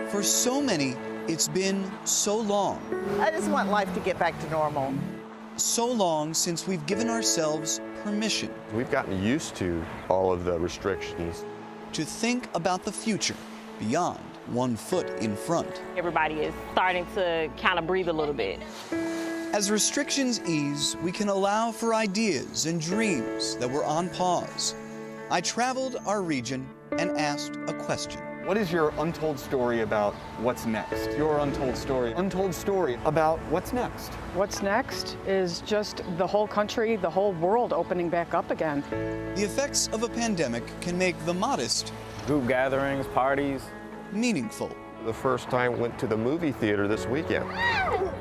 For so many, it's been so long. I just want life to get back to normal. So long since we've given ourselves permission. We've gotten used to all of the restrictions. To think about the future beyond 1 foot in front. Everybody is starting to kind of breathe a little bit. As restrictions ease, we can allow for ideas and dreams that were on pause. I traveled our region and asked a question. What is your untold story about what's next? Your untold story about what's next. What's next is just the whole country, the whole world opening back up again. The effects of a pandemic can make the modest group gatherings, parties, meaningful. The first time went to the movie theater this weekend.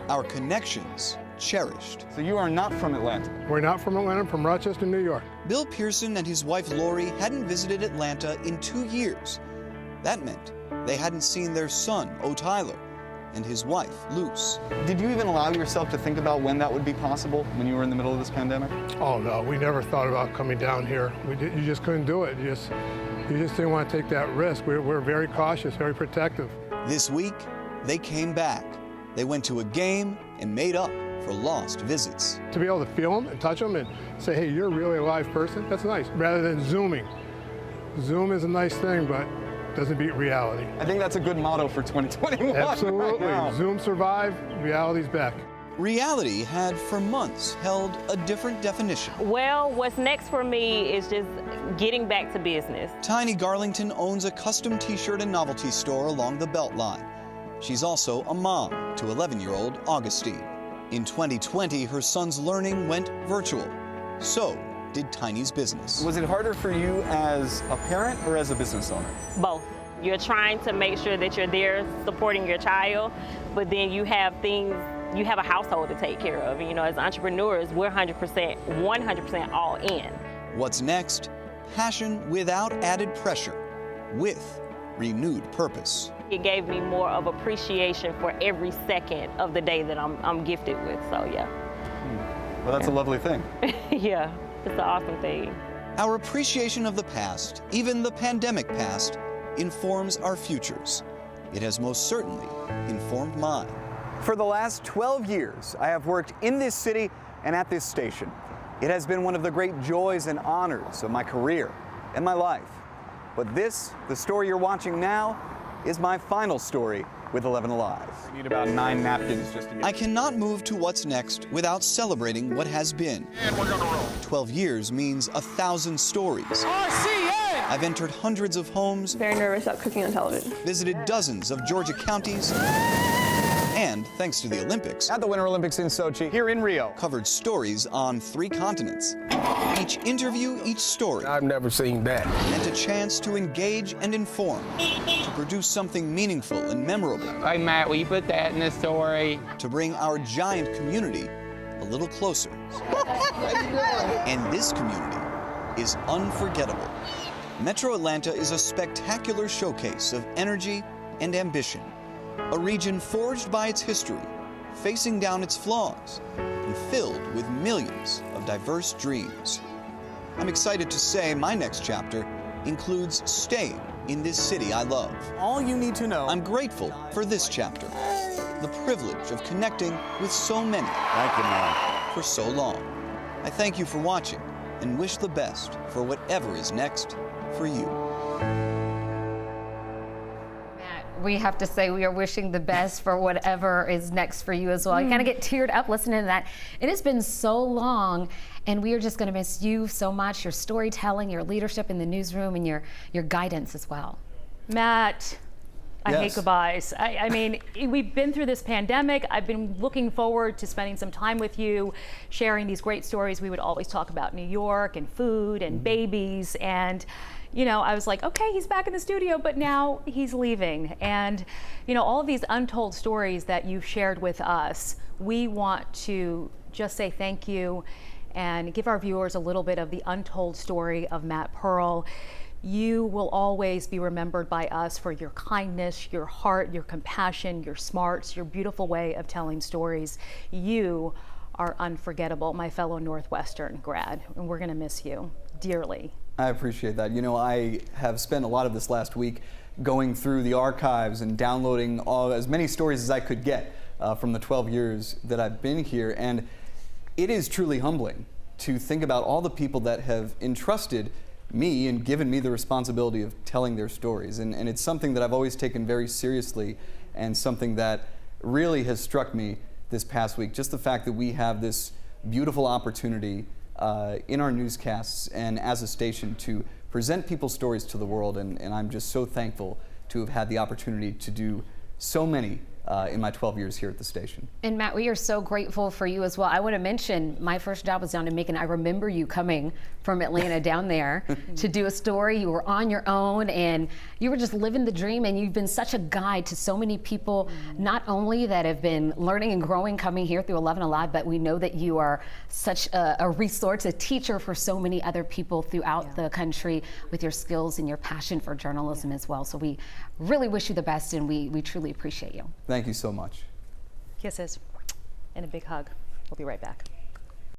Our connections cherished. So you are not from Atlanta. We're not from Atlanta, I'm from Rochester, New York. Bill Pearson and his wife Lori hadn't visited Atlanta in 2 years. That meant they hadn't seen their son, Tyler, and his wife, Luce. Did you even allow yourself to think about when that would be possible, when you were in the middle of this pandemic? Oh no, we never thought about coming down here. You just couldn't do it. You just didn't want to take that risk. We're very cautious, very protective. This week, they came back. They went to a game and made up for lost visits. To be able to feel them and touch them and say, hey, you're really a live person, that's nice, rather than Zooming. Zoom is a nice thing, but doesn't beat reality. I think that's a good motto for 2021. Absolutely. Right now. Zoom survived, reality's back. Reality had for months held a different definition. Well, what's next for me is just getting back to business. Tiny Garlington owns a custom t-shirt and novelty store along the Beltline. She's also a mom to 11-year-old Augustine. In 2020, her son's learning went virtual. So did Tiny's business. Was it harder for you as a parent or as a business owner? Both. You're trying to make sure that you're there supporting your child, but then you have a household to take care of. You know, as entrepreneurs, we're 100% all in. What's next? Passion without added pressure, with renewed purpose. It gave me more of appreciation for every second of the day that I'm gifted with, so yeah. Well, that's a lovely thing. Yeah, it's an awesome thing. Our appreciation of the past, even the pandemic past, informs our futures. It has most certainly informed mine. For the last 12 years, I have worked in this city and at this station. It has been one of the great joys and honors of my career and my life. But this, the story you're watching now, is my final story with 11Alive. We need about 9 napkins just to get... I cannot move to what's next without celebrating what has been. And we're gonna roll. 12 years means 1,000 stories. RCA! I've entered hundreds of homes. Very nervous about cooking on television. Visited dozens of Georgia counties. And, thanks to the Olympics, At the Winter Olympics in Sochi, here in Rio. covered stories on 3 continents. Each interview, each story. I've never seen that. Meant a chance to engage and inform, to produce something meaningful and memorable, Hey, Matt, will you put that in the story? to bring our giant community a little closer. And this community is unforgettable. Metro Atlanta is a spectacular showcase of energy and ambition. A region forged by its history, facing down its flaws, and filled with millions of diverse dreams. I'm excited to say my next chapter includes staying in this city I love. All you need to know... I'm grateful for this chapter, the privilege of connecting with so many. Thank you, Mom. For so long. I thank you for watching and wish the best for whatever is next for you. We have to say we are wishing the best for whatever is next for you as well. You kind of get teared up listening to that. It has been so long, and we are just going to miss you so much, your storytelling, your leadership in the newsroom, and your guidance as well. Matt, I Yes. hate goodbyes. I mean, we've been through this pandemic. I've been looking forward to spending some time with you, sharing these great stories. We would always talk about New York and food and babies, and you know, I was like, okay, he's back in the studio, but now he's leaving. And, you know, all of these untold stories that you've shared with us, we want to just say thank you and give our viewers a little bit of the untold story of Matt Pearl. You will always be remembered by us for your kindness, your heart, your compassion, your smarts, your beautiful way of telling stories. You are unforgettable, my fellow Northwestern grad, and we're gonna miss you dearly. I appreciate that. You know, I have spent a lot of this last week going through the archives and downloading as many stories as I could get from the 12 years that I've been here. And it is truly humbling to think about all the people that have entrusted me and given me the responsibility of telling their stories. And it's something that I've always taken very seriously, and something that really has struck me this past week. Just the fact that we have this beautiful opportunity in our newscasts and as a station to present people's stories to the world. And I'm just so thankful to have had the opportunity to do so many in my 12 years here at the station. And Matt, we are so grateful for you as well. I want to mention my first job was down in Macon. I remember you coming from Atlanta down there to do a story. You were on your own and you were just living the dream, and you've been such a guide to so many people, not only that have been learning and growing coming here through 11Alive, but we know that you are such a resource, a teacher for so many other people throughout the country with your skills and your passion for journalism as well. So we really wish you the best, and we truly appreciate you. Thank you so much. Kisses and a big hug. We'll be right back.